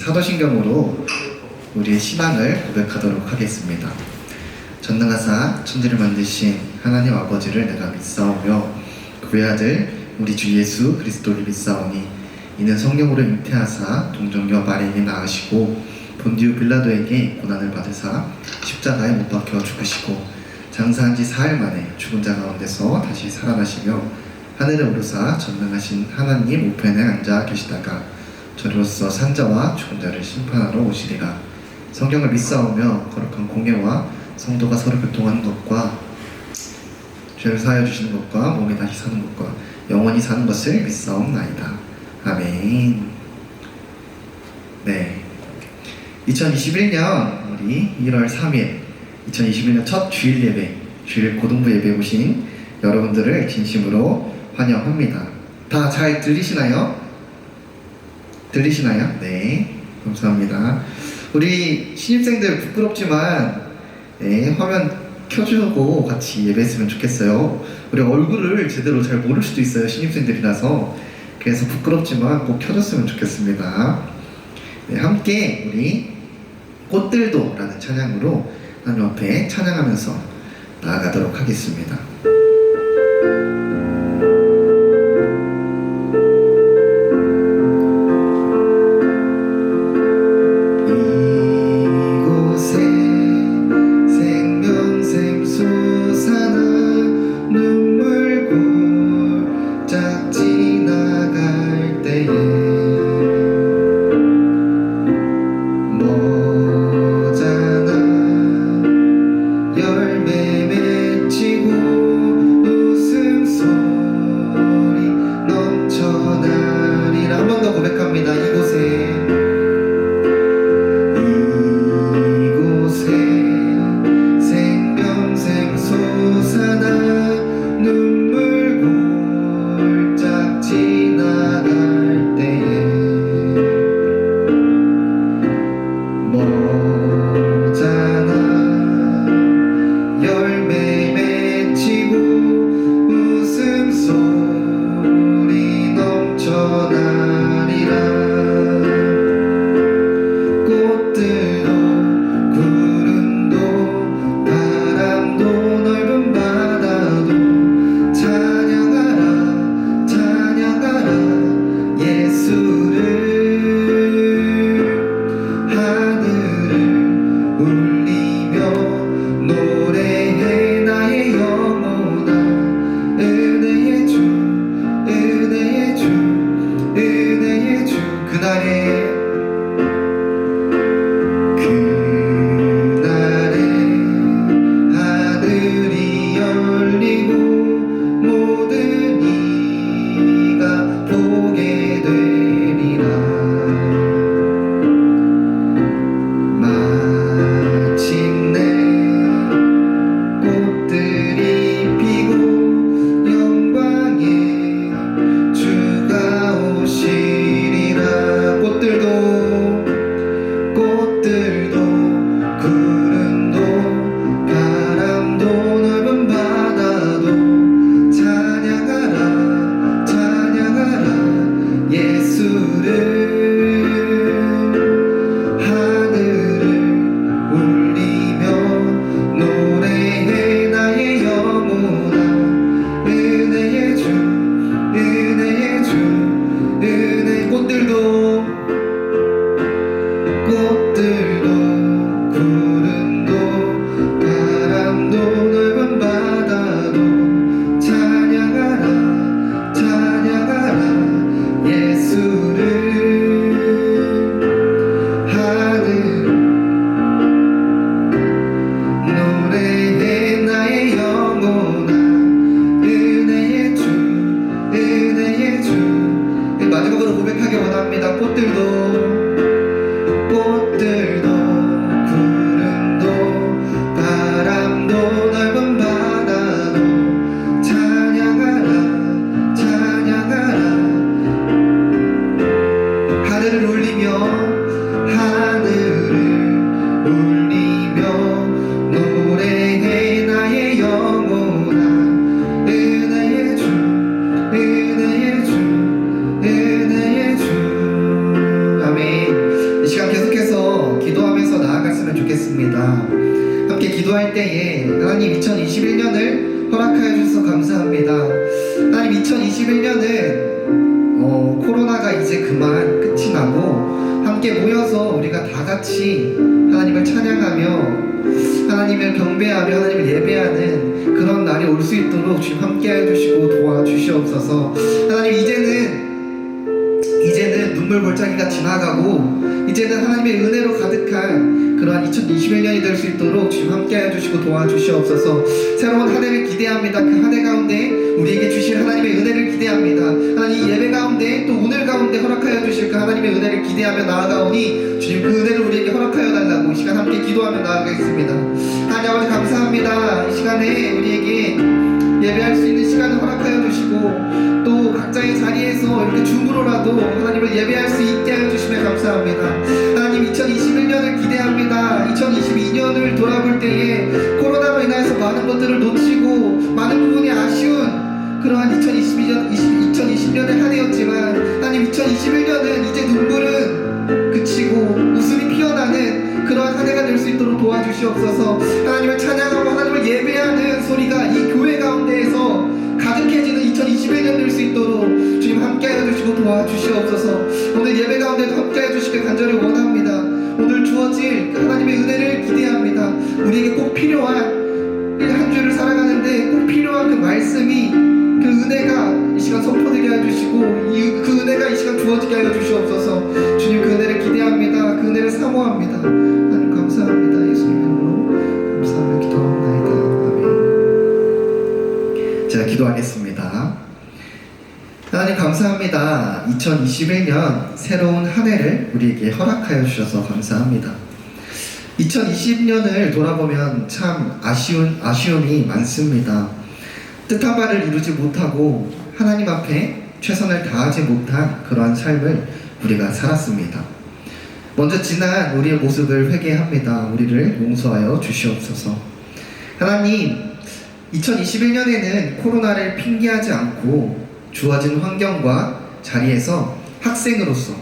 사도신경으로 우리의 신앙을 고백하도록 하겠습니다. 전능하사 천지를 만드신 하나님 아버지를 내가 믿사오며 그의 아들 우리 주 예수 그리스도를 믿사오니 이는 성령으로 잉태하사 동정녀 마리아에게 낳으시고 본디오 빌라도에게 고난을 받으사 십자가에 못 박혀 죽으시고 장사한 지 4일 만에 죽은 자 가운데서 다시 살아나시며 하늘에 오르사 전능하신 하나님 우편에 앉아 계시다가 저로서 산자와 죽은 자를 심판하러 오시리라. 성경을 믿사오며 거룩한 공예와 성도가 서로 교통하는 것과 죄를 사하여 주시는 것과 몸이 다시 사는 것과 영원히 사는 것을 믿사옵나이다. 아멘. 네, 2021년 우리 1월 3일 2021년 첫 주일 예배, 주일 고등부 예배 오신 여러분들을 진심으로 환영합니다. 다 잘 들리시나요? 들리시나요? 네, 감사합니다. 우리 신입생들 부끄럽지만 화면 켜주고 같이 예배했으면 좋겠어요. 우리 얼굴을 제대로 잘 모를 수도 있어요, 신입생들이라서. 그래서 부끄럽지만 꼭 켜줬으면 좋겠습니다. 네, 함께 우리 꽃들도 라는 찬양으로 하나님 앞에 찬양하면서 나아가도록 하겠습니다. 마지막으로 고백하기 원합니다. 꽃들도 기도했으면 좋겠습니다. 함께 기도할 때에 하나님 2021년을 허락하여 주셔서 감사합니다. 하나님 2021년은 코로나가 이제 그만 끝이 나고 함께 모여서 우리가 다 같이 하나님을 찬양하며 하나님을 경배하며 하나님을 예배하는 그런 날이 올 수 있도록 주님 함께해 주시고 도와주시옵소서. 하나님 이제는 눈물 골짜기가 지나가고 이제는 하나님의 은혜로 가득한 그러한 2021년이 될 수 있도록 주님 함께해 주시고 도와주시옵소서. 새로운 한 해를 기대합니다. 그 한 해 가운데 우리에게 주실 하나님의 은혜를 기대합니다. 하나님 예배 가운데 또 오늘 가운데 허락하여 주실 그 하나님의 은혜를 기대하며 나아가오니 주님 그 은혜를 우리에게 허락하여 달라고 이 시간 함께 기도하며 나아가겠습니다. 하나님 아버지 감사합니다. 이 시간에 우리에게 예배할 수 있는 시간을 허락하여 주시고 또 각자의 자리에서 이렇게 줌으로라도 하나님을 예배할 수 있게 하여 주시면 감사합니다. 하나님 2021년을 기대합니다. 2022년을 돌아볼 때에 코로나로 인해서 많은 것들을 놓치고 많은 부분이 아쉬운 그러한 2020년의 한 해였지만 하나님 2021년은 이제 눈물은 그치고 웃음이 피어나는 그러한 한 해가 될 수 있도록 도와주시옵소서. 하나님을 찬양하고 하나님을 예배하는 소리가 이 교회 가운데에서 가득해지는 2021년 될 수 있도록 주님 함께하여 주시고 도와주시옵소서. 오늘 예배 가운데도 함께해 주시길 간절히 원합니다. 오늘 주어질 하나님의 은혜를 기대합니다. 우리에게 꼭 필요한 한 주를 살아가는데 꼭 필요한 그 말씀이 그 은혜가 이 시간 선포되게 해주시고 그 은혜가 이 시간 주어지게 하여 주시옵소서. 주님 그 은혜를 기대합니다. 그 은혜를 사모합니다. 하나님 감사합니다. 예수님 이름으로 감사하며 기도합니다. 아멘. 제가 기도하겠습니다. 하나님 감사합니다. 2021년 새로운 한 해를 우리에게 허락하여 주셔서 감사합니다. 2020년을 돌아보면 참 아쉬움이 많습니다. 뜻한 바를 이루지 못하고 하나님 앞에 최선을 다하지 못한 그러한 삶을 우리가 살았습니다. 먼저 지난 우리의 모습을 회개합니다. 우리를 용서하여 주시옵소서. 하나님 2021년에는 코로나를 핑계하지 않고 주어진 환경과 자리에서 학생으로서,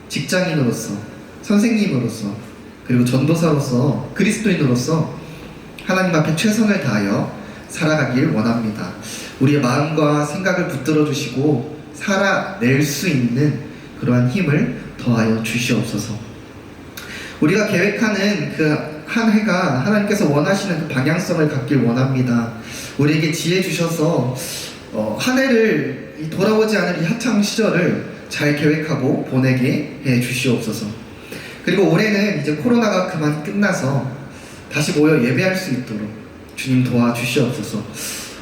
직장인으로서, 선생님으로서, 그리고 전도사로서, 그리스도인으로서 하나님 앞에 최선을 다하여 살아가길 원합니다. 우리의 마음과 생각을 붙들어 주시고 살아낼 수 있는 그러한 힘을 더하여 주시옵소서. 우리가 계획하는 그 한 해가 하나님께서 원하시는 그 방향성을 갖길 원합니다. 우리에게 지혜 주셔서 한 해를 돌아오지 않은 이 하창 시절을 잘 계획하고 보내게 해 주시옵소서. 그리고 올해는 이제 코로나가 그만 끝나서 다시 모여 예배할 수 있도록 주님 도와주시옵소서.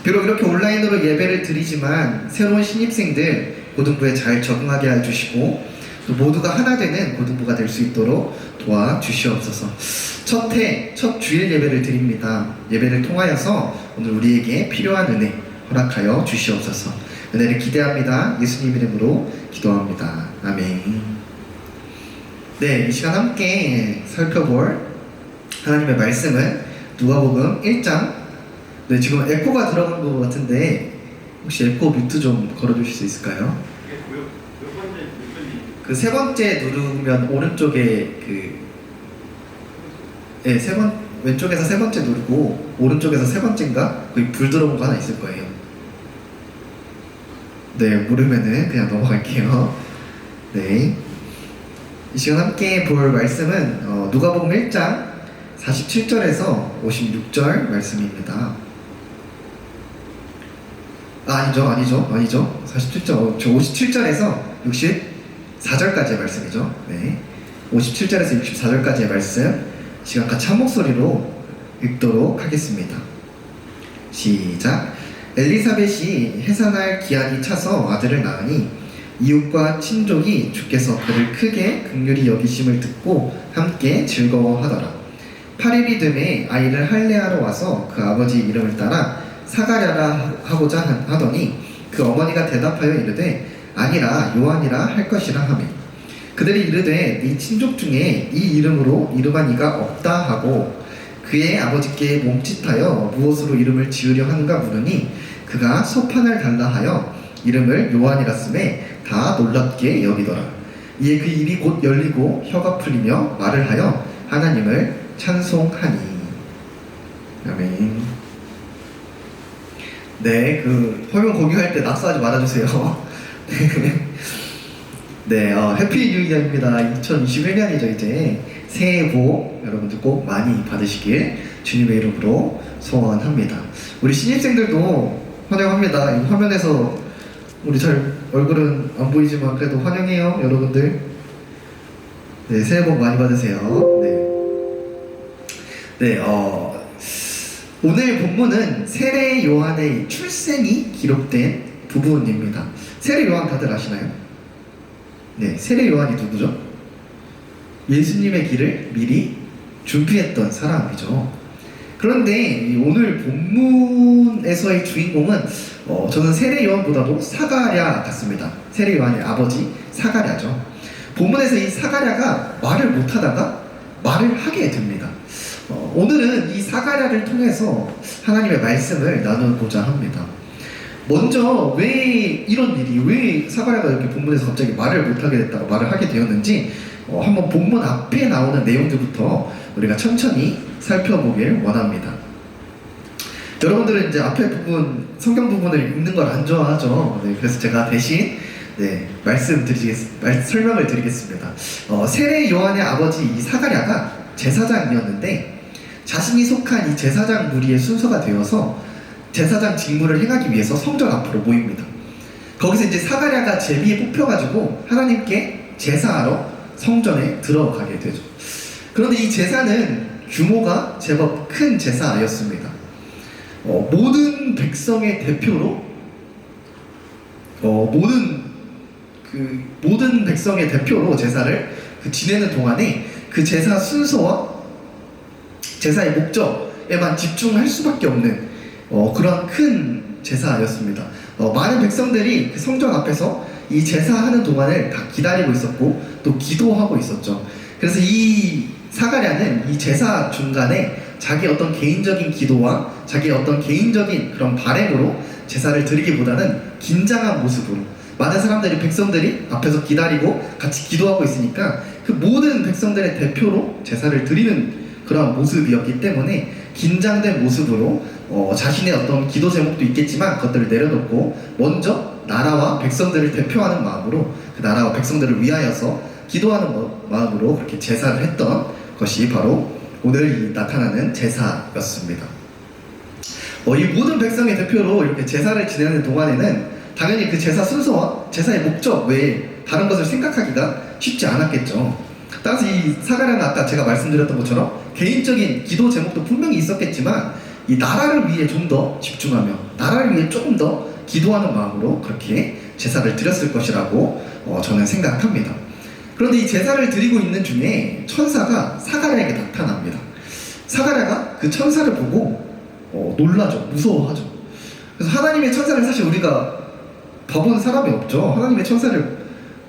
비록 이렇게 온라인으로 예배를 드리지만 새로운 신입생들 고등부에 잘 적응하게 해주시고 또 모두가 하나 되는 고등부가 될 수 있도록 도와주시옵소서. 첫 주일 예배를 드립니다. 예배를 통하여서 오늘 우리에게 필요한 은혜 허락하여 주시옵소서. 은혜를 기대합니다. 예수님 이름으로 기도합니다. 아멘. 네, 이 시간 함께 살펴볼 하나님의 말씀은 누가복음 1장. 네, 지금 에코가 들어간 것 같은데 혹시 에코 뮤트 좀 걸어주실 수 있을까요? 그 세 번째 누르면 오른쪽에 왼쪽에서 세 번째 누르고 오른쪽에서 세 번째인가? 거기 불 들어온 거 하나 있을 거예요. 네, 모르면은 그냥 넘어갈게요. 네, 이 시간 함께 볼 말씀은 누가복음 1장 47절에서 56절 말씀입니다. 아니죠. 47절, 57절에서 64절까지의 말씀이죠. 네, 57절에서 64절까지의 말씀 시간 같이 한 목소리로 읽도록 하겠습니다. 시작. 엘리사벳이 해산할 기한이 차서 아들을 낳으니 이웃과 친족이 주께서 그를 크게 긍휼히 여기심을 듣고 함께 즐거워하더라. 8일이 되매 아이를 할례하러 와서 그 아버지 이름을 따라 사가랴라 하고자 하더니 그 어머니가 대답하여 이르되 아니라 요한이라 할 것이라 하매 그들이 이르되 네 친족 중에 이 이름으로 이름한 이가 없다 하고 그의 아버지께 몸짓하여 무엇으로 이름을 지으려 하는가 물으니 그가 소판을 달라 하여 이름을 요한이라 쓰매 다 놀랍게 여기더라. 이에 그 입이 곧 열리고 혀가 풀리며 말을 하여 하나님을 찬송하니. 아멘. 네, 그 화면 공유할 때 낙서하지 말아주세요. 네, 해피 뉴 이어입니다. 2021년이죠. 이제 새해 복 여러분들 꼭 많이 받으시길 주님의 이름으로 소원합니다. 우리 신입생들도 환영합니다. 이 화면에서 우리 잘 얼굴은 안 보이지만 그래도 환영해요, 여러분들. 네, 새해 복 많이 받으세요. 네, 오늘 본문은 세례 요한의 출생이 기록된 부분입니다. 세례 요한 다들 아시나요? 네, 세례 요한이 누구죠? 예수님의 길을 미리 준비했던 사람이죠. 그런데 오늘 본문에서의 주인공은 저는 세례 요한보다도 사가랴 같습니다. 세례 요한의 아버지 사가랴죠. 본문에서 이 사가랴가 말을 못하다가 말을 하게 됩니다. 오늘은 이 사가랴를 통해서 하나님의 말씀을 나누고자 합니다. 먼저 왜 이런 일이, 왜 사가랴가 이렇게 본문에서 갑자기 말을 못하게 됐다가 말을 하게 되었는지 한번 본문 앞에 나오는 내용들부터 우리가 천천히 살펴보길 원합니다. 여러분들은 이제 앞에 부분, 성경 부분을 읽는 걸 안 좋아하죠. 네, 그래서 제가 대신 설명을 드리겠습니다. 세례 요한의 아버지 이 사가랴가 제사장이었는데 자신이 속한 이 제사장 무리의 순서가 되어서 제사장 직무를 행하기 위해서 성전 앞으로 모입니다. 거기서 이제 사가랴가 제비에 뽑혀가지고 하나님께 제사하러 성전에 들어가게 되죠. 그런데 이 제사는 규모가 제법 큰 제사였습니다. 모든 백성의 대표로 모든 백성의 대표로 제사를 지내는 동안에 그 제사 순서와 제사의 목적에만 집중할 수밖에 없는 그런 큰 제사였습니다. 많은 백성들이 그 성전 앞에서 이 제사하는 동안을 다 기다리고 있었고 또 기도하고 있었죠. 그래서 이 사가랴는 이 제사 중간에 자기 어떤 개인적인 기도와 자기 어떤 개인적인 그런 바램으로 제사를 드리기보다는 긴장한 모습으로, 많은 사람들이, 백성들이 앞에서 기다리고 같이 기도하고 있으니까 그 모든 백성들의 대표로 제사를 드리는 그런 모습이었기 때문에 긴장된 모습으로 자신의 어떤 기도 제목도 있겠지만 그것들을 내려놓고 먼저 나라와 백성들을 대표하는 마음으로 그 나라와 백성들을 위하여서 기도하는 마음으로 그렇게 제사를 했던 것이 바로 오늘 나타나는 제사였습니다. 이 모든 백성의 대표로 이렇게 제사를 지내는 동안에는 당연히 그 제사 순서와 제사의 목적 외에 다른 것을 생각하기가 쉽지 않았겠죠. 따라서 이 사가랴는 아까 제가 말씀드렸던 것처럼 개인적인 기도 제목도 분명히 있었겠지만 이 나라를 위해 좀 더 집중하며 나라를 위해 조금 더 기도하는 마음으로 그렇게 제사를 드렸을 것이라고 저는 생각합니다. 그런데 이 제사를 드리고 있는 중에 천사가 사가랴에게 나타납니다. 사가랴가 그 천사를 보고 놀라죠. 무서워하죠. 그래서 하나님의 천사를 사실 우리가 봐본 사람이 없죠. 하나님의 천사를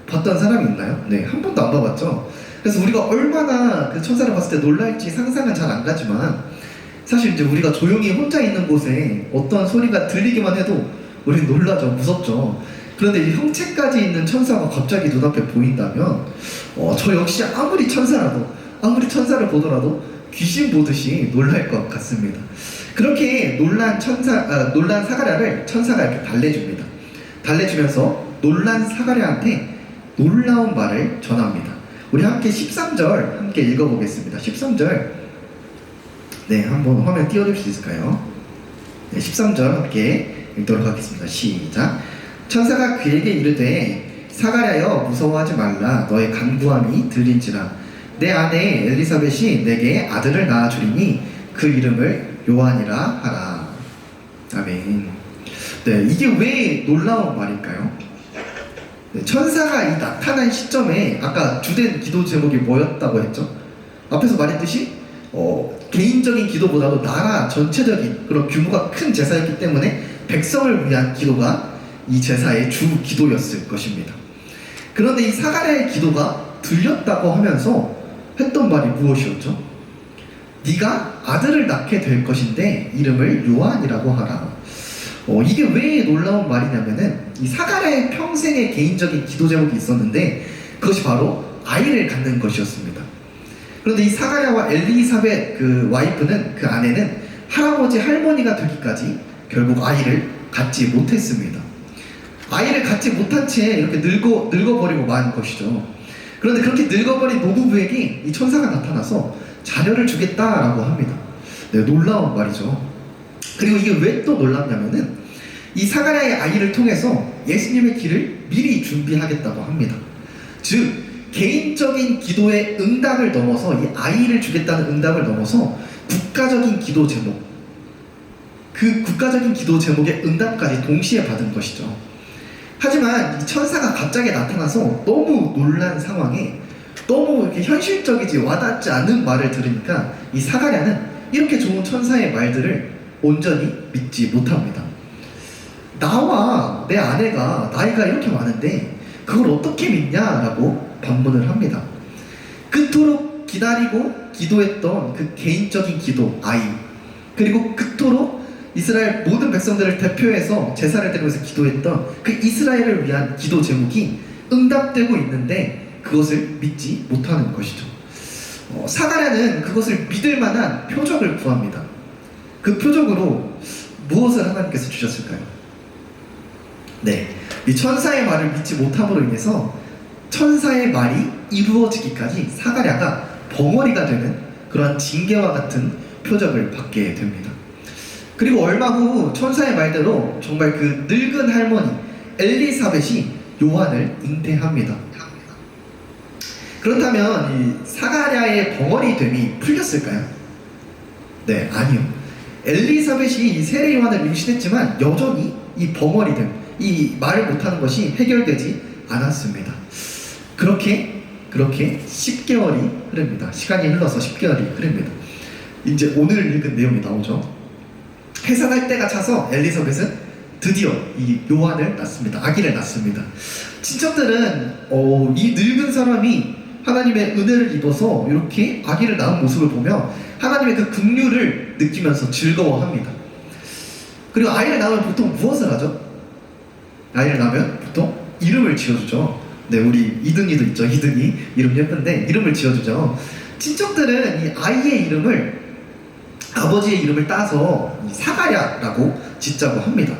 봤던 사람이 있나요? 네, 한 번도 안 봐봤죠. 그래서 우리가 얼마나 그 천사를 봤을 때 놀랄지 상상은 잘 안 가지만 사실 이제 우리가 조용히 혼자 있는 곳에 어떤 소리가 들리기만 해도 우리는 놀라죠. 무섭죠. 그런데 이 형체까지 있는 천사가 갑자기 눈앞에 보인다면 저 역시 아무리 천사를 보더라도 귀신 보듯이 놀랄 것 같습니다. 그렇게 놀란 사가랴를 천사가 이렇게 달래줍니다. 달래주면서 놀란 사가랴한테 놀라운 말을 전합니다. 우리 함께 13절 함께 읽어보겠습니다. 13절 한번 화면 띄워줄 수 있을까요? 13절 함께 읽도록 하겠습니다. 시작. 천사가 그에게 이르되 사가랴여 무서워하지 말라. 너의 간구함이 들린지라. 내 아내 엘리사벳이 내게 아들을 낳아주리니 그 이름을 요한이라 하라. 아멘. 이게 왜 놀라운 말일까요? 천사가 이 나타난 시점에 아까 주된 기도 제목이 뭐였다고 했죠? 앞에서 말했듯이 개인적인 기도보다도 나라 전체적인 그런 규모가 큰 제사였기 때문에 백성을 위한 기도가 이 제사의 주 기도였을 것입니다. 그런데 이 사가랴의 기도가 들렸다고 하면서 했던 말이 무엇이었죠? 네가 아들을 낳게 될 것인데 이름을 요한이라고 하라. 이게 왜 놀라운 말이냐면은 이 사가랴의 평생의 개인적인 기도 제목이 있었는데 그것이 바로 아이를 갖는 것이었습니다. 그런데 이 사가랴와 엘리사벳 그 와이프는, 그 아내는 할아버지 할머니가 되기까지 결국 아이를 갖지 못했습니다. 아이를 갖지 못한 채 이렇게 늙어버리고 만 것이죠. 그런데 그렇게 늙어버린 노부부에게 이 천사가 나타나서 자녀를 주겠다라고 합니다. 네, 놀라운 말이죠. 그리고 이게 왜 또 놀랍냐면은 이 사가랴의 아이를 통해서 예수님의 길을 미리 준비하겠다고 합니다. 즉 개인적인 기도의 응답을 넘어서, 이 아이를 주겠다는 응답을 넘어서 국가적인 기도 제목, 그 국가적인 기도 제목의 응답까지 동시에 받은 것이죠. 하지만 이 천사가 갑자기 나타나서 너무 놀란 상황에 너무 이렇게 현실적이지 와닿지 않은 말을 들으니까 이 사가랴는 이렇게 좋은 천사의 말들을 온전히 믿지 못합니다. 나와 내 아내가 나이가 이렇게 많은데 그걸 어떻게 믿냐라고 반문을 합니다. 그토록 기다리고 기도했던 그 개인적인 기도, 아이, 그리고 그토록 이스라엘 모든 백성들을 대표해서 제사를 드리면서 기도했던 그 이스라엘을 위한 기도 제목이 응답되고 있는데 그것을 믿지 못하는 것이죠. 사가랴는 그것을 믿을 만한 표적을 구합니다. 그 표적으로 무엇을 하나님께서 주셨을까요? 네, 이 천사의 말을 믿지 못함으로 인해서 천사의 말이 이루어지기까지 사가랴가 벙어리가 되는 그러한 징계와 같은 표적을 받게 됩니다. 그리고 얼마 후 천사의 말대로 정말 그 늙은 할머니 엘리사벳이 요한을 잉태합니다. 그렇다면 이 사가랴의 벙어리됨이 풀렸을까요? 네, 아니요. 엘리사벳이 이 세례 요한을 임신했지만 여전히 이 벙어리됨, 이 말을 못하는 것이 해결되지 않았습니다. 그렇게 10개월이 흐릅니다. 시간이 흘러서 10개월이 흐릅니다. 이제 오늘 읽은 내용이 나오죠. 해산할 때가 차서 엘리사벳은 드디어 이 요한을 낳습니다. 아기를 낳습니다. 친척들은 이 늙은 사람이 하나님의 은혜를 입어서 이렇게 아기를 낳은 모습을 보며 하나님의 그 긍휼을 느끼면서 즐거워합니다. 그리고 아이를 낳으면 보통 무엇을 하죠? 아이를 낳으면 보통 이름을 지어주죠. 네, 우리 이든이도 있죠. 이든이 이름 예쁜데 이름을 지어주죠. 친척들은 이 아이의 이름을, 아버지의 이름을 따서 사가랴라고 짓자고 합니다.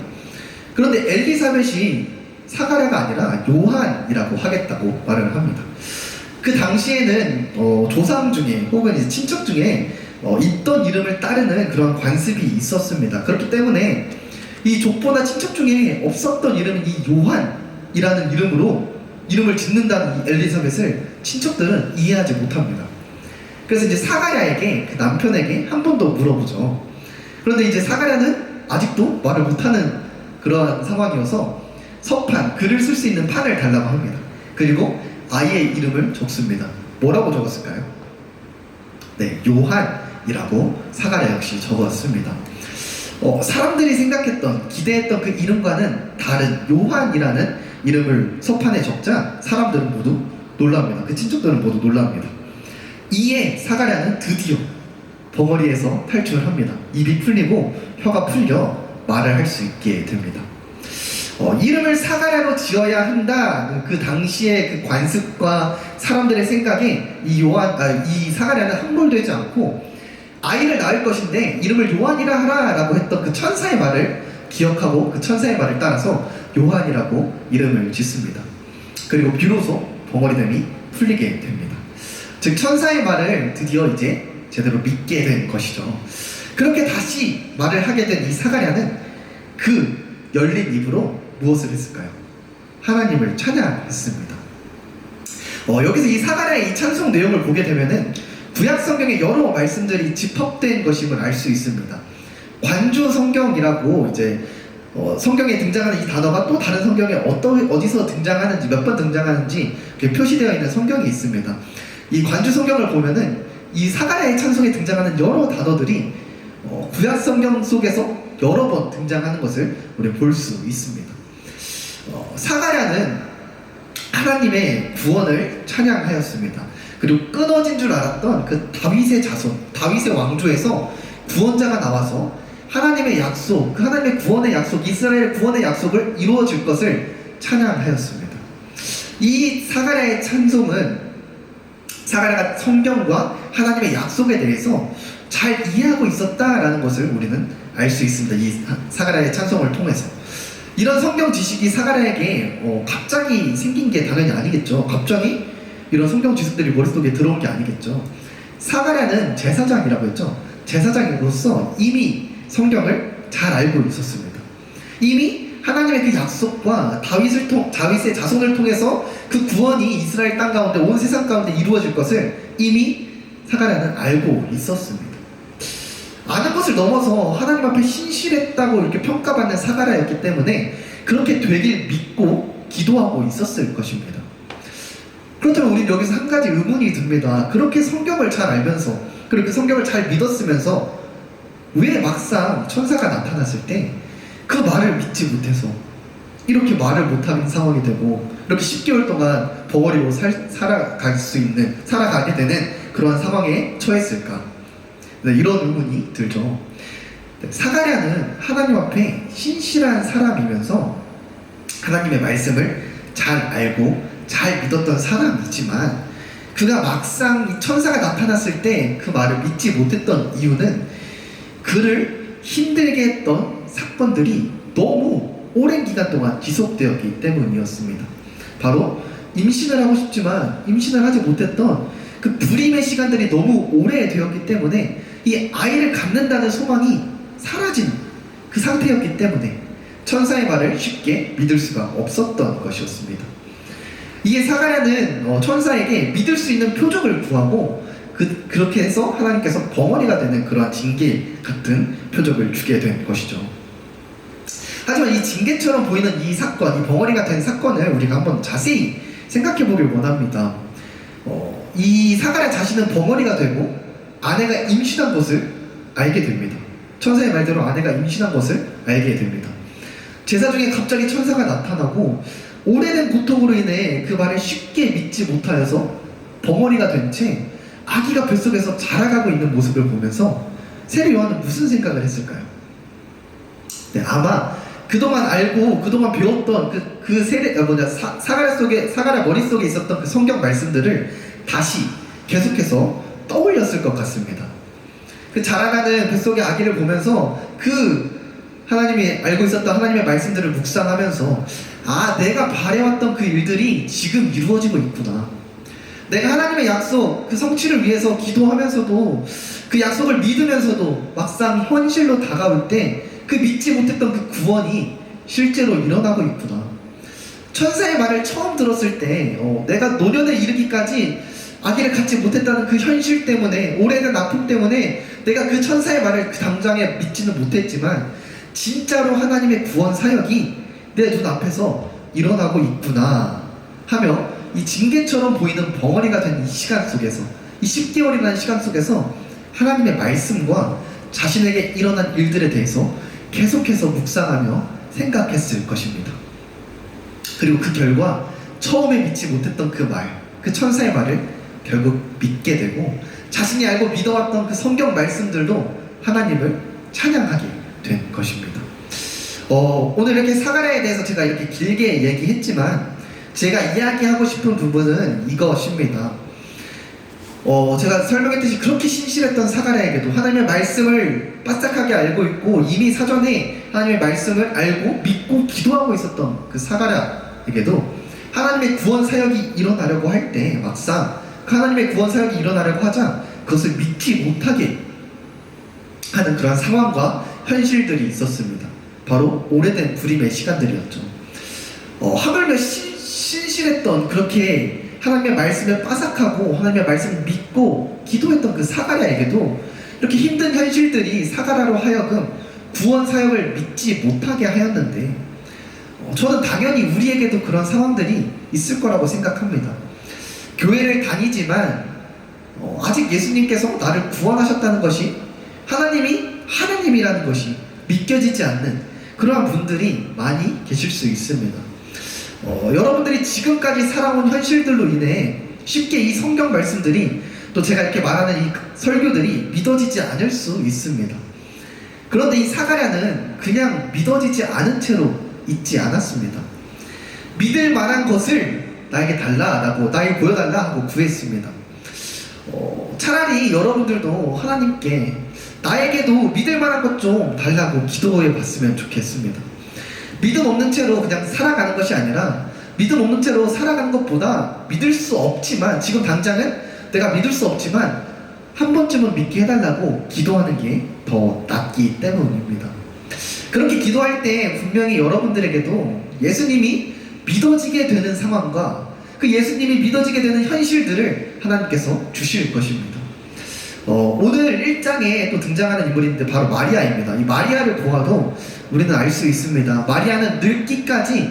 그런데 엘리사벳이 사가랴가 아니라 요한이라고 하겠다고 말을 합니다. 그 당시에는 조상 중에 혹은 이제 친척 중에 있던 이름을 따르는 그런 관습이 있었습니다. 그렇기 때문에 이 족보나 친척 중에 없었던 이름은 이 요한이라는 이름을 짓는다는 이 엘리사벳을 친척들은 이해하지 못합니다. 그래서 이제 사가랴에게, 그 남편에게 한 번 더 물어보죠. 그런데 이제 사가랴는 아직도 말을 못하는 그러한 상황이어서 서판, 글을 쓸 수 있는 판을 달라고 합니다. 그리고 아이의 이름을 적습니다. 뭐라고 적었을까요? 네, 요한이라고 사가랴 역시 적었습니다. 사람들이 생각했던, 기대했던 그 이름과는 다른 요한이라는 이름을 서판에 적자 사람들은 모두 놀랍니다. 그 친척들은 모두 놀랍니다. 이에 사가랴는 드디어 벙어리에서 탈출을 합니다. 입이 풀리고 혀가 풀려 말을 할 수 있게 됩니다. 이름을 사가랴로 지어야 한다, 그 당시의 그 관습과 사람들의 생각에 이 사가랴는 함몰되지 않고 아이를 낳을 것인데 이름을 요한이라 하라라고 했던 그 천사의 말을 기억하고 그 천사의 말을 따라서 요한이라고 이름을 짓습니다. 그리고 비로소 벙어리됨이 풀리게 됩니다. 즉 천사의 말을 드디어 이제 제대로 믿게 된 것이죠. 그렇게 다시 말을 하게 된 이 사가랴는 그 열린 입으로 무엇을 했을까요? 하나님을 찬양했습니다. 여기서 이 사가랴의 이 찬송 내용을 보게 되면은 구약 성경의 여러 말씀들이 집합된 것임을 알 수 있습니다. 관주 성경이라고 이제 성경에 등장하는 이 단어가 또 다른 성경에 어디서 등장하는지, 몇 번 등장하는지 표시되어 있는 성경이 있습니다. 이 관주 성경을 보면은 이 사가랴의 찬송에 등장하는 여러 단어들이 구약 성경 속에서 여러 번 등장하는 것을 우리 볼 수 있습니다. 사가랴는 하나님의 구원을 찬양하였습니다. 그리고 끊어진 줄 알았던 그 다윗의 자손, 다윗의 왕조에서 구원자가 나와서 하나님의 약속, 그 하나님의 구원의 약속, 이스라엘 구원의 약속을 이루어질 것을 찬양하였습니다. 이 사가랴의 찬송은 사가랴가 성경과 하나님의 약속에 대해서 잘 이해하고 있었다라는 것을 우리는 알 수 있습니다. 이 사가랴의 찬송을 통해서. 이런 성경 지식이 사가랴에게 갑자기 생긴 게 당연히 아니겠죠. 갑자기 이런 성경 지식들이 머릿속에 들어온 게 아니겠죠. 사가랴는 제사장이라고 했죠. 제사장으로서 이미 성경을 잘 알고 있었습니다. 이미 하나님의 그 약속과 다윗의 자손을 통해서 그 구원이 이스라엘 땅 가운데, 온 세상 가운데 이루어질 것을 이미 사가랴는 알고 있었습니다. 아는 것을 넘어서 하나님 앞에 신실했다고 이렇게 평가받는 사가랴였기 때문에 그렇게 되길 믿고 기도하고 있었을 것입니다. 그렇다면 우리는 여기서 한 가지 의문이 듭니다. 그렇게 성경을 잘 알면서, 그리고 그 성경을 잘 믿었으면서 왜 막상 천사가 나타났을 때 그 말을 믿지 못해서 이렇게 말을 못하는 상황이 되고 이렇게 10개월 동안 벙어리로 살아가게 되는 그러한 상황에 처했을까? 네, 이런 의문이 들죠. 사가랴는 하나님 앞에 신실한 사람이면서 하나님의 말씀을 잘 알고 잘 믿었던 사람이지만, 그가 막상 천사가 나타났을 때 그 말을 믿지 못했던 이유는 그를 힘들게 했던 사건들이 너무 오랜 기간 동안 지속되었기 때문이었습니다. 바로 임신을 하고 싶지만 임신을 하지 못했던 그 불임의 시간들이 너무 오래되었기 때문에 이 아이를 갖는다는 소망이 사라진 그 상태였기 때문에 천사의 말을 쉽게 믿을 수가 없었던 것이었습니다. 이에 사가랴는 천사에게 믿을 수 있는 표적을 구하고 그렇게 해서 하나님께서 벙어리가 되는 그러한 징계 같은 표적을 주게 된 것이죠. 하지만 이 징계처럼 보이는 이 사건, 이 벙어리가 된 사건을 우리가 한번 자세히 생각해 보길 원합니다. 이 사가랴 자신은 벙어리가 되고 아내가 임신한 것을 알게 됩니다. 천사의 말대로 아내가 임신한 것을 알게 됩니다. 제사 중에 갑자기 천사가 나타나고 오래된 고통으로 인해 그 말을 쉽게 믿지 못하여서 벙어리가 된 채 아기가 뱃속에서 자라가고 있는 모습을 보면서 세례 요한은 무슨 생각을 했을까요? 네, 아마 그동안 알고 그동안 배웠던 사가랴 머릿속에 있었던 그 성경 말씀들을 다시 계속해서 떠올렸을 것 같습니다. 그 자라나는 뱃속의 아기를 보면서 하나님이 알고 있었던 하나님의 말씀들을 묵상하면서, 내가 바래왔던 그 일들이 지금 이루어지고 있구나. 내가 하나님의 약속, 그 성취를 위해서 기도하면서도 그 약속을 믿으면서도 막상 현실로 다가올 때 그 믿지 못했던 그 구원이 실제로 일어나고 있구나. 천사의 말을 처음 들었을 때 내가 노년에 이르기까지 아기를 갖지 못했다는 그 현실 때문에, 오래된 아픔 때문에 내가 그 천사의 말을 그 당장에 믿지는 못했지만 진짜로 하나님의 구원 사역이 내 눈앞에서 일어나고 있구나 하며 이 징계처럼 보이는 벙어리가 된 이 시간 속에서, 이 10개월이라는 시간 속에서 하나님의 말씀과 자신에게 일어난 일들에 대해서 계속해서 묵상하며 생각했을 것입니다. 그리고 그 결과 처음에 믿지 못했던 그 천사의 말을 결국 믿게 되고 자신이 알고 믿어왔던 그 성경 말씀들도 하나님을 찬양하게 된 것입니다. 오늘 이렇게 사가랴에 대해서 제가 이렇게 길게 얘기했지만 제가 이야기하고 싶은 부분은 이것입니다. 제가 설명했듯이 그렇게 신실했던 사가랴에게도 하나님의 말씀을 빠삭하게 알고 있고 이미 사전에 하나님의 말씀을 알고 믿고 기도하고 있었던 그 사가랴에게도 하나님의 구원 사역이 일어나려고 할 때 막상 하나님의 구원 사역이 일어나려고 하자 그것을 믿지 못하게 하는 그런 상황과 현실들이 있었습니다. 바로 오래된 불임의 시간들이었죠. 하물며 신실했던, 그렇게 하나님의 말씀에 빠삭하고 하나님의 말씀을 믿고 기도했던 그 사가랴에게도 이렇게 힘든 현실들이 사가랴로 하여금 구원 사역을 믿지 못하게 하였는데, 저는 당연히 우리에게도 그런 상황들이 있을 거라고 생각합니다. 교회를 다니지만 아직 예수님께서 나를 구원하셨다는 것이, 하나님이 하나님이라는 것이 믿겨지지 않는 그러한 분들이 많이 계실 수 있습니다. 여러분들이 지금까지 살아온 현실들로 인해 쉽게 이 성경 말씀들이, 또 제가 이렇게 말하는 이 설교들이 믿어지지 않을 수 있습니다. 그런데 이 사가랴는 그냥 믿어지지 않은 채로 있지 않았습니다. 믿을 만한 것을 나에게 달라라고, 나에게 보여달라 하고 구했습니다. 차라리 여러분들도 하나님께 나에게도 믿을 만한 것 좀 달라고 기도해 봤으면 좋겠습니다. 믿음 없는 채로 그냥 살아가는 것이 아니라 믿음 없는 채로 살아가는 것보다 믿을 수 없지만 지금 당장은 내가 믿을 수 없지만 한 번쯤은 믿게 해달라고 기도하는 게 더 낫기 때문입니다. 그렇게 기도할 때 분명히 여러분들에게도 예수님이 믿어지게 되는 상황과 그 예수님이 믿어지게 되는 현실들을 하나님께서 주실 것입니다. 오늘 1장에 또 등장하는 인물인데 바로 마리아입니다. 이 마리아를 보아도 우리는 알 수 있습니다. 마리아는 늙기까지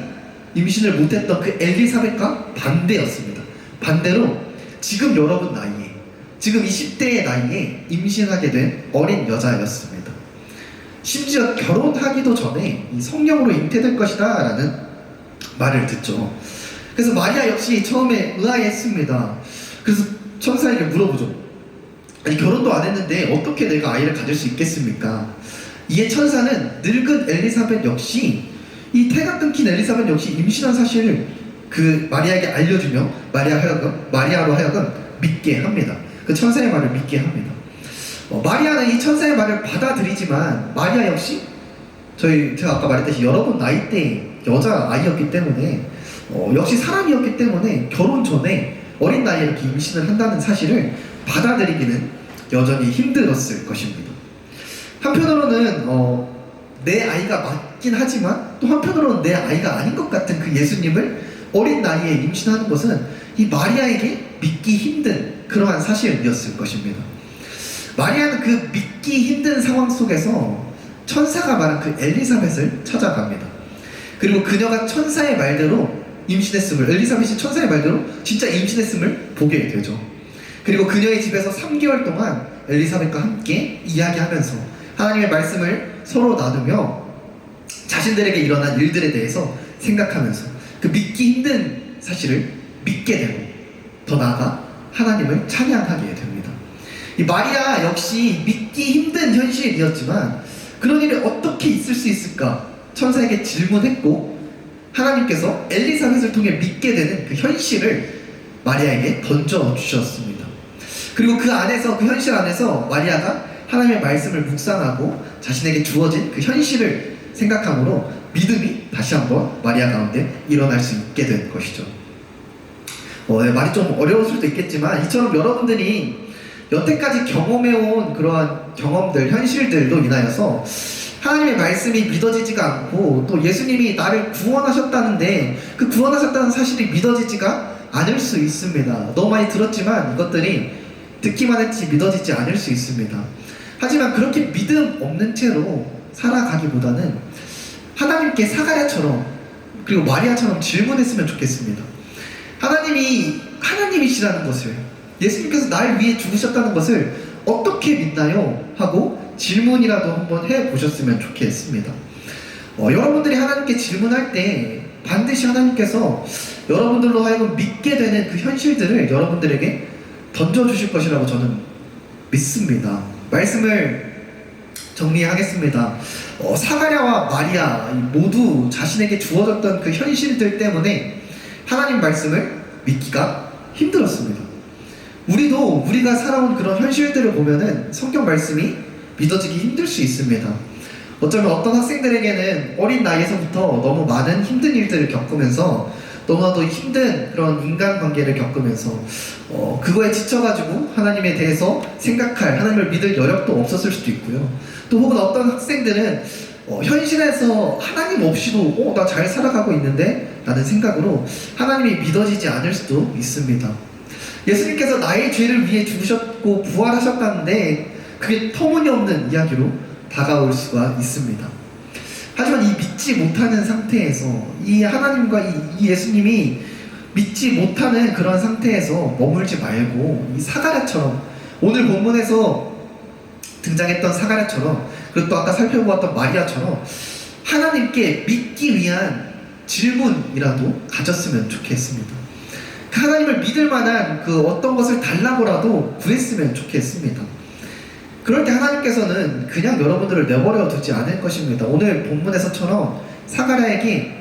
임신을 못했던 그 엘리사벳과 반대였습니다. 반대로 지금 여러분 나이에, 지금 20대의 나이에 임신하게 된 어린 여자였습니다. 심지어 결혼하기도 전에 이 성령으로 잉태될 것이다 라는 말을 듣죠. 그래서 마리아 역시 처음에 의아해했습니다. 그래서 천사에게 물어보죠. 아니, 결혼도 안 했는데 어떻게 내가 아이를 가질 수 있겠습니까? 이에 천사는 늙은 엘리사벳 역시, 이 태가 끊긴 엘리사벳 역시 임신한 사실을 그 마리아에게 알려주며 마리아로 하여금 믿게 합니다. 그 천사의 말을 믿게 합니다. 마리아는 이 천사의 말을 받아들이지만 마리아 역시 제가 아까 말했듯이 여러분 나이대 여자 아이였기 때문에 역시 사람이었기 때문에 결혼 전에 어린 나이에 이렇게 임신을 한다는 사실을 받아들이기는 여전히 힘들었을 것입니다. 한편으로는 내 아이가 맞긴 하지만 또 한편으로는 내 아이가 아닌 것 같은 그 예수님을 어린 나이에 임신하는 것은 이 마리아에게 믿기 힘든 그러한 사실이었을 것입니다. 마리아는 그 믿기 힘든 상황 속에서 천사가 말한 그 엘리사벳을 찾아갑니다. 그리고 그녀가 천사의 말대로 임신했음을, 엘리사벳이 천사의 말대로 진짜 임신했음을 보게 되죠. 그리고 그녀의 집에서 3개월 동안 엘리사벳과 함께 이야기하면서 하나님의 말씀을 서로 나누며 자신들에게 일어난 일들에 대해서 생각하면서 그 믿기 힘든 사실을 믿게 되고 더 나아가 하나님을 찬양하게 됩니다. 이 마리아 역시 믿기 힘든 현실이었지만 그런 일이 어떻게 있을 수 있을까? 천사에게 질문했고 하나님께서 엘리사벳을 통해 믿게 되는 그 현실을 마리아에게 던져주셨습니다. 그리고 그 안에서, 그 현실 안에서 마리아가 하나님의 말씀을 묵상하고 자신에게 주어진 그 현실을 생각함으로 믿음이 다시 한번 마리아 가운데 일어날 수 있게 된 것이죠. 말이 좀 어려울 수도 있겠지만 이처럼 여러분들이 여태까지 경험해온 그러한 경험들, 현실들로 인하여서 하나님의 말씀이 믿어지지가 않고 또 예수님이 나를 구원하셨다는데 그 구원하셨다는 사실이 믿어지지가 않을 수 있습니다. 너무 많이 들었지만 이것들이 듣기만 했지 믿어지지 않을 수 있습니다. 하지만 그렇게 믿음 없는 채로 살아가기보다는 하나님께 사가랴처럼 그리고 마리아처럼 질문했으면 좋겠습니다. 하나님이 하나님이시라는 것을, 예수님께서 날 위해 죽으셨다는 것을 어떻게 믿나요? 하고 질문이라도 한번 해보셨으면 좋겠습니다. 여러분들이 하나님께 질문할 때 반드시 하나님께서 여러분들로 하여금 믿게 되는 그 현실들을 여러분들에게 던져주실 것이라고 저는 믿습니다. 말씀을 정리하겠습니다. 사가랴와 마리아 모두 자신에게 주어졌던 그 현실들 때문에 하나님 말씀을 믿기가 힘들었습니다. 우리가 살아온 그런 현실들을 보면은 성경 말씀이 믿어지기 힘들 수 있습니다. 어쩌면 어떤 학생들에게는 어린 나이에서부터 너무 많은 힘든 일들을 겪으면서 너무나도 힘든 그런 인간관계를 겪으면서 그거에 지쳐가지고 하나님에 대해서 생각할, 하나님을 믿을 여력도 없었을 수도 있고요. 또 혹은 어떤 학생들은 현실에서 하나님 없이도 나 잘 살아가고 있는데 라는 생각으로 하나님이 믿어지지 않을 수도 있습니다. 예수님께서 나의 죄를 위해 죽으셨고 부활하셨다는데 그게 터무니없는 이야기로 다가올 수가 있습니다. 하지만 이 믿지 못하는 상태에서 이 하나님과 이 예수님이 믿지 못하는 그런 상태에서 머물지 말고 이 사가랴처럼, 오늘 본문에서 등장했던 사가랴처럼, 그리고 또 아까 살펴보았던 마리아처럼 하나님께 믿기 위한 질문이라도 가졌으면 좋겠습니다. 그 하나님을 믿을 만한 그 어떤 것을 달라고라도 구했으면 좋겠습니다. 그럴 때 하나님께서는 그냥 여러분들을 내버려 두지 않을 것입니다. 오늘 본문에서처럼 사가랴에게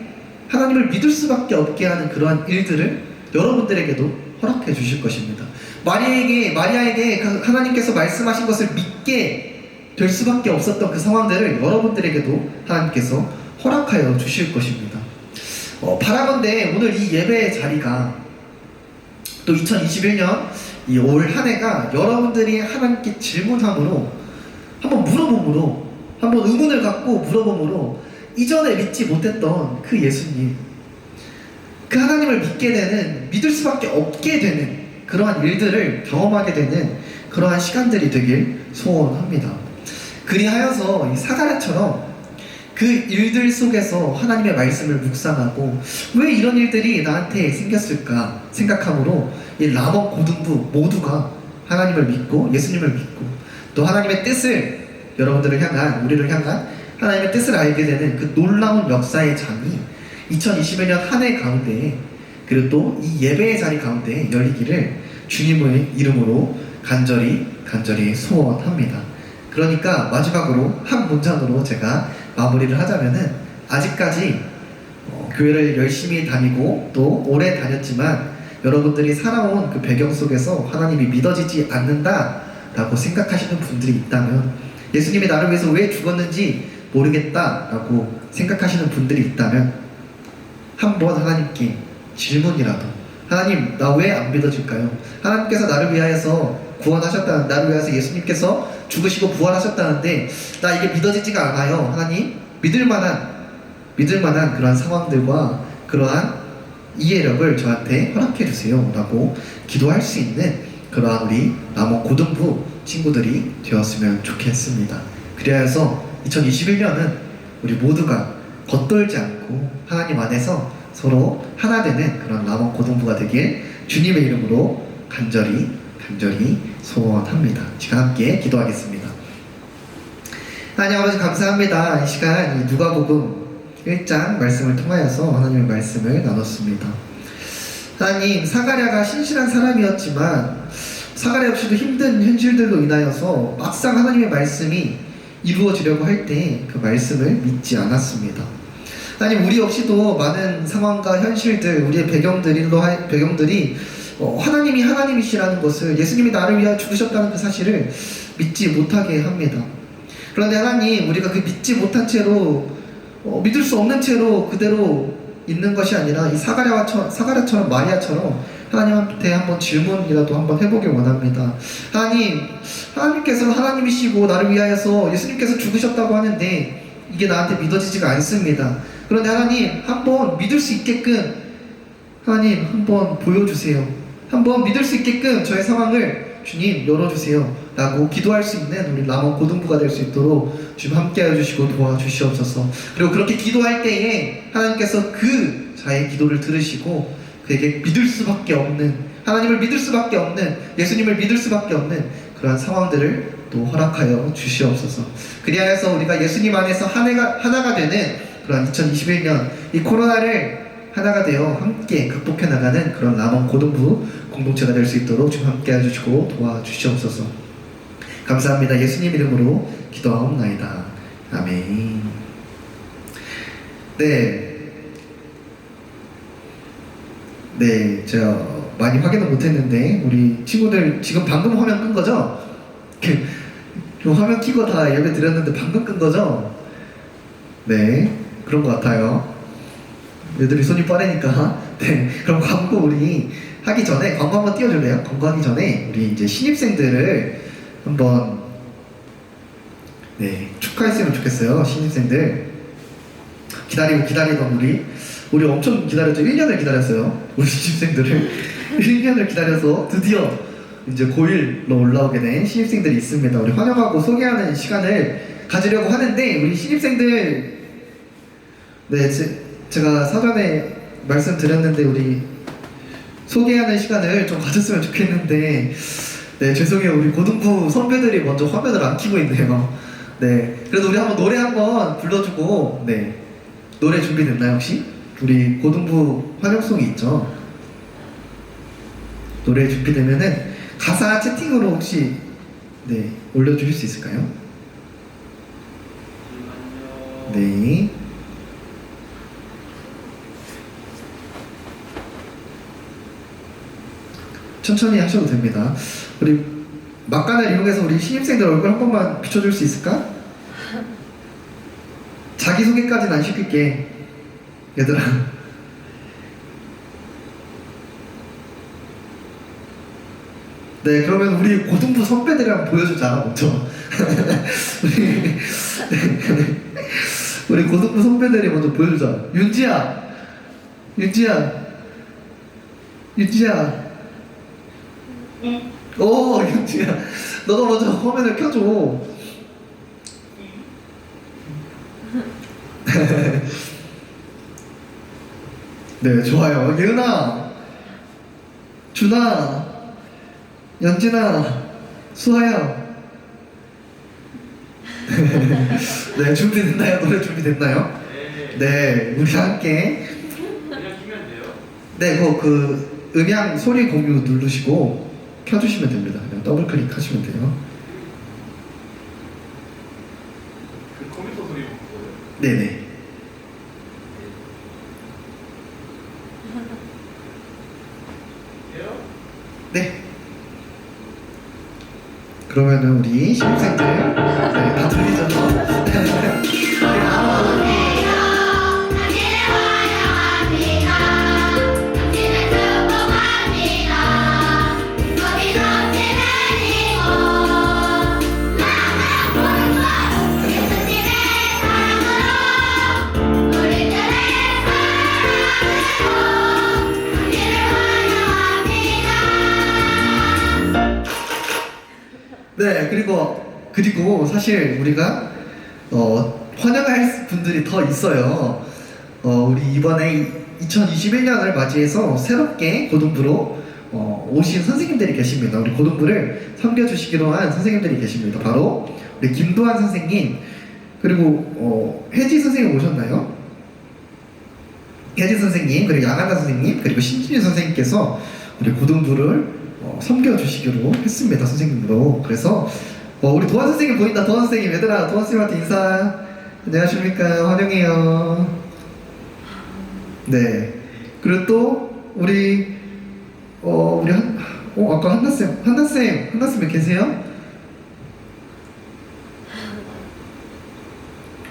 하나님을 믿을 수밖에 없게 하는 그러한 일들을 여러분들에게도 허락해 주실 것입니다. 마리아에게 하나님께서 말씀하신 것을 믿게 될 수밖에 없었던 그 상황들을 여러분들에게도 하나님께서 허락하여 주실 것입니다. 바라건대 오늘 이 예배의 자리가 또 2021년 이 올 한 해가 여러분들이 하나님께 질문함으로 한번 물어봄으로 한번 의문을 갖고 물어봄으로 이전에 믿지 못했던 그 예수님, 그 하나님을 믿게 되는, 믿을 수밖에 없게 되는 그러한 일들을 경험하게 되는 그러한 시간들이 되길 소원합니다. 그리하여서 이 사가랴처럼 그 일들 속에서 하나님의 말씀을 묵상하고 왜 이런 일들이 나한테 생겼을까 생각함으로 이 라먹 고등부 모두가 하나님을 믿고 예수님을 믿고 또 하나님의 뜻을 여러분들을 향한, 우리를 향한 하나님의 뜻을 알게 되는 그 놀라운 역사의 장이 2021년 한 해 가운데 그리고 또 이 예배의 자리 가운데 열리기를 주님의 이름으로 간절히 소원합니다. 그러니까 마지막으로 한 문장으로 제가 마무리를 하자면은, 아직까지 교회를 열심히 다니고 또 오래 다녔지만 여러분들이 살아온 그 배경 속에서 하나님이 믿어지지 않는다라고 생각하시는 분들이 있다면, 예수님이 나를 위해서 왜 죽었는지 모르겠다라고 생각하시는 분들이 있다면 한번 하나님께 질문이라도, 하나님 나 왜 안 믿어질까요? 하나님께서 나를 위하여서 구원하셨다는, 나를 위해서 예수님께서 죽으시고 부활하셨다는데 나 이게 믿어지지가 않아요. 하나님 믿을 만한 그러한 상황들과 그러한 이해력을 저한테 허락해 주세요 라고 기도할 수 있는 그러한 우리 남원 고등부 친구들이 되었으면 좋겠습니다. 그래서 2021년은 우리 모두가 겉돌지 않고 하나님 안에서 서로 하나 되는 그런 남원 고등부가 되길 주님의 이름으로 간절히 소원합니다. 지금 함께 기도하겠습니다. 하나님 아버지 감사합니다. 이 시간 누가복음 1장 말씀을 통하여서 하나님의 말씀을 나눴습니다. 하나님, 사가랴가 신실한 사람이었지만 사가랴 없이도 힘든 현실들로 인하여서 막상 하나님의 말씀이 이루어지려고 할 때 그 말씀을 믿지 않았습니다. 하나님, 우리 없이도 많은 상황과 현실들, 우리의 배경들이 하나님이 하나님이시라는 것을, 예수님이 나를 위하여 죽으셨다는 그 사실을 믿지 못하게 합니다. 그런데 하나님, 우리가 그 믿지 못한 채로 믿을 수 없는 채로 그대로 있는 것이 아니라 이 사가랴처럼 마리아처럼 하나님한테 한번 질문이라도 한번 해보길 원합니다. 하나님께서 하나님이시고 나를 위하여서 예수님께서 죽으셨다고 하는데 이게 나한테 믿어지지가 않습니다. 그런데 하나님, 한번 믿을 수 있게끔 하나님 한번 보여주세요. 한번 믿을 수 있게끔 저의 상황을 주님 열어주세요 라고 기도할 수 있는 우리 남원 고등부가 될 수 있도록 주님 함께하여 주시고 도와주시옵소서. 그리고 그렇게 기도할 때에 하나님께서 그 자의 기도를 들으시고 그에게 믿을 수밖에 없는, 하나님을 믿을 수밖에 없는, 예수님을 믿을 수밖에 없는 그러한 상황들을 또 허락하여 주시옵소서. 그리하여서 우리가 예수님 안에서 하나가 되는 그러한 2021년 이 코로나를 하나가 되어 함께 극복해 나가는 그런 남원 고등부 공동체가 될 수 있도록 좀 함께 해주시고 도와주시옵소서. 감사합니다. 예수님 이름으로 기도하옵나이다. 아멘. 네, 제가 많이 확인을 못했는데 우리 친구들 지금 방금 화면 끈 거죠? 화면 켜고 다 예배 드렸는데 방금 끈 거죠? 네, 그런 것 같아요. 애들이 손이 빠르니까. 네, 그럼 광고 우리 하기 전에 광고 한번 띄워줄래요? 광고하기 전에 우리 이제 신입생들을 한번 축하했으면 좋겠어요. 신입생들 기다리던 우리 엄청 기다렸죠. 1년을 기다렸어요. 우리 신입생들을 1년을 기다려서 드디어 이제 고1로 올라오게 된 신입생들이 있습니다. 우리 환영하고 소개하는 시간을 가지려고 하는데 우리 신입생들 제가 사전에 말씀드렸는데 우리 소개하는 시간을 좀 가졌으면 좋겠는데 죄송해요. 우리 고등부 선배들이 먼저 화면을 안 켜고 있네요. 그래도 우리 한번 노래 한번 불러주고 노래 준비됐나요 혹시? 우리 고등부 환영송이 있죠? 노래 준비되면은 가사 채팅으로 혹시 올려주실 수 있을까요? 네. 천천히 하셔도 됩니다. 우리 막간을 이용해서 우리 신입생들 얼굴 한 번만 비춰줄 수 있을까? 자기소개까지는 안 시킬게, 얘들아. 네, 그러면 우리 고등부 선배들을 한번 보여주자, 먼저. 우리 고등부 선배들이 먼저 보여주자. 윤지야! 윤지야! 윤지야! 네. 오, 윤지야. 너가 먼저 화면을 켜줘. 네, 좋아요. 예은아, 준아, 연진아, 수아야. 네, 준비됐나요? 노래 준비됐나요? 네, 우리 함께. 그냥 키면 돼요? 네, 그 음향 소리 공유 누르시고 켜주시면 됩니다. 그냥 더블 클릭하시면 돼요. 그 컴퓨터 소리 먹는 거예요? 네네. 돼요? 네. 그러면은 우리 신입생들, 네, 다 들리죠? 네, 그리고 사실 우리가 환영할 분들이 더 있어요. 우리 이번에 2021년을 맞이해서 새롭게 고등부로 오신 선생님들이 계십니다. 우리 고등부를 섬겨주시기로 한 선생님들이 계십니다. 바로 우리 김도환 선생님, 그리고 혜지 선생님 오셨나요? 혜지 선생님, 그리고 양한나 선생님, 그리고 신진유 선생님께서 우리 고등부를 섬겨주시기로 했습니다. 선생님으로. 그래서 우리 도환 선생님 보인다. 도환 선생님, 얘들아, 도환 선생님한테 인사. 안녕하십니까, 환영해요. 네. 그리고 또 우리 아까 한나쌤 계세요?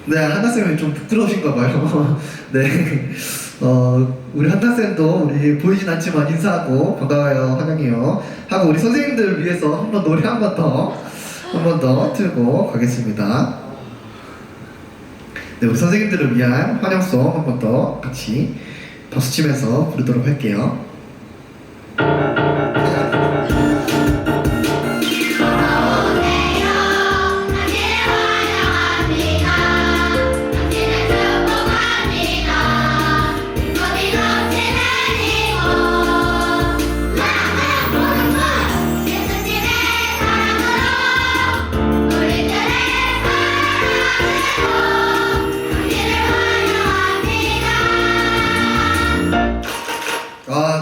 네, 한나쌤이 좀 부끄러우신가 봐요. 네. 우리 한나쌤도 우리 보이진 않지만 인사하고 반가워요, 환영해요 하고 우리 선생님들을 위해서 한번 노래 한 번 더 틀고 가겠습니다. 네, 우리 선생님들을 위한 환영송 한 번 더 같이 박수치면서 부르도록 할게요.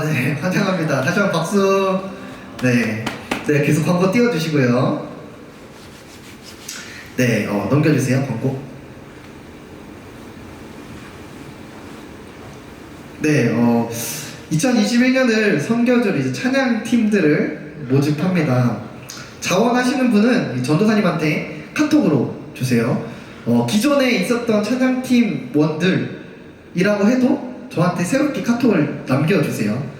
네, 환영합니다. 다시 한번 박수. 네, 계속 광고 띄워주시고요. 네, 넘겨주세요, 광고. 네, 2021년을 섬겨줄 이제 찬양 팀들을 모집합니다. 자원하시는 분은 이 전도사님한테 카톡으로 주세요. 기존에 있었던 찬양팀 원들이라고 해도 저한테 새롭게 카톡을 남겨주세요.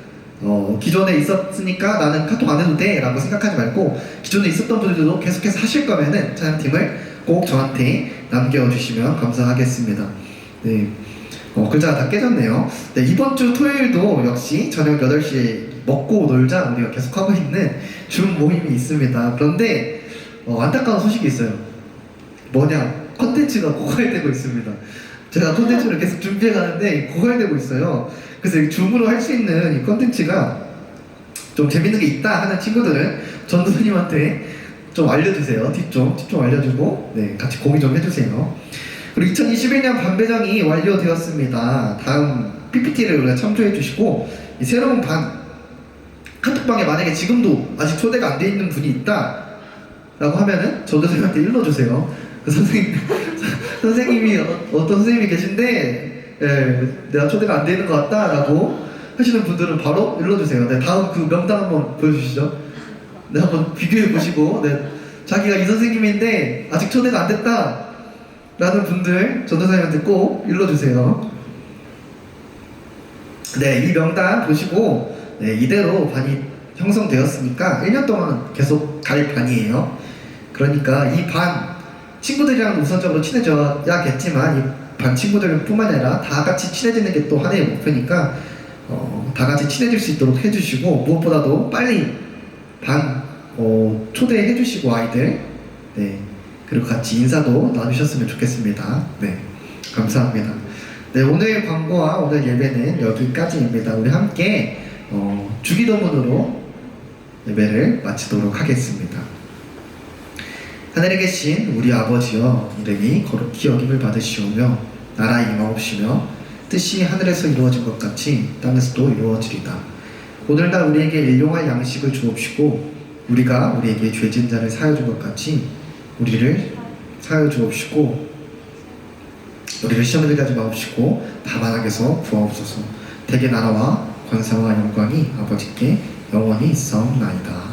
기존에 있었으니까 나는 카톡 안 해도 돼 라고 생각하지 말고, 기존에 있었던 분들도 계속해서 하실 거면은 찬양팀을 꼭 저한테 남겨주시면 감사하겠습니다. 네, 글자가 다 깨졌네요. 네, 이번 주 토요일도 역시 저녁 8시에 먹고 놀자 우리가 계속하고 있는 줌 모임이 있습니다. 그런데 안타까운 소식이 있어요. 뭐냐, 컨텐츠가 고갈되고 있습니다. 제가 컨텐츠를 계속 준비해 가는데 고갈되고 있어요. 그래서 이 줌으로 할 수 있는 이 컨텐츠가 좀 재밌는 게 있다 하는 친구들은 전도사님한테 좀 알려주세요. 팁 좀 알려주고, 네, 같이 공유 좀 해주세요. 그리고 2021년 반배정이 완료되었습니다. 다음 PPT를 우리가 참조해 주시고, 이 새로운 반 카톡방에 만약에 지금도 아직 초대가 안 돼 있는 분이 있다 라고 하면은 전도사님한테 일러주세요. 그 선생님이 어떤 선생님이 계신데, 예, 내가 초대가 안 되는 것 같다 라고 하시는 분들은 바로 일러주세요. 네, 다음 그 명단 한번 보여주시죠. 네, 한번 비교해 보시고, 네, 자기가 이 선생님인데 아직 초대가 안 됐다 라는 분들 전도사님한테 꼭 일러주세요. 네, 이 명단 보시고, 네, 이대로 반이 형성되었으니까 1년 동안 계속 갈 반이에요. 그러니까 이 반 친구들이랑 우선적으로 친해져야겠지만 이 반 친구들뿐만 아니라 다 같이 친해지는 게 또 하나의 목표니까 다 같이 친해질 수 있도록 해주시고, 무엇보다도 빨리 반 초대해 주시고 아이들, 네, 그리고 같이 인사도 나누셨으면 좋겠습니다. 네, 감사합니다. 네, 오늘 광고와 오늘 예배는 여기까지입니다. 우리 함께 주기도문으로 예배를 마치도록 하겠습니다. 하늘에 계신 우리 아버지여, 이름이 거룩히 여김을 받으시오며 나라의 임하옵시며 뜻이 하늘에서 이루어진 것 같이 땅에서도 이루어지리다. 오늘날 우리에게 일용할 양식을 주옵시고 우리가 우리에게 죄진 자를 사하여 준 것 같이 우리를 사하여 주옵시고 우리를 시험에 들게 하지 마옵시고 다만 악에서 구하옵소서. 대개 나라와 권세와 영광이 아버지께 영원히 있사옵나이다.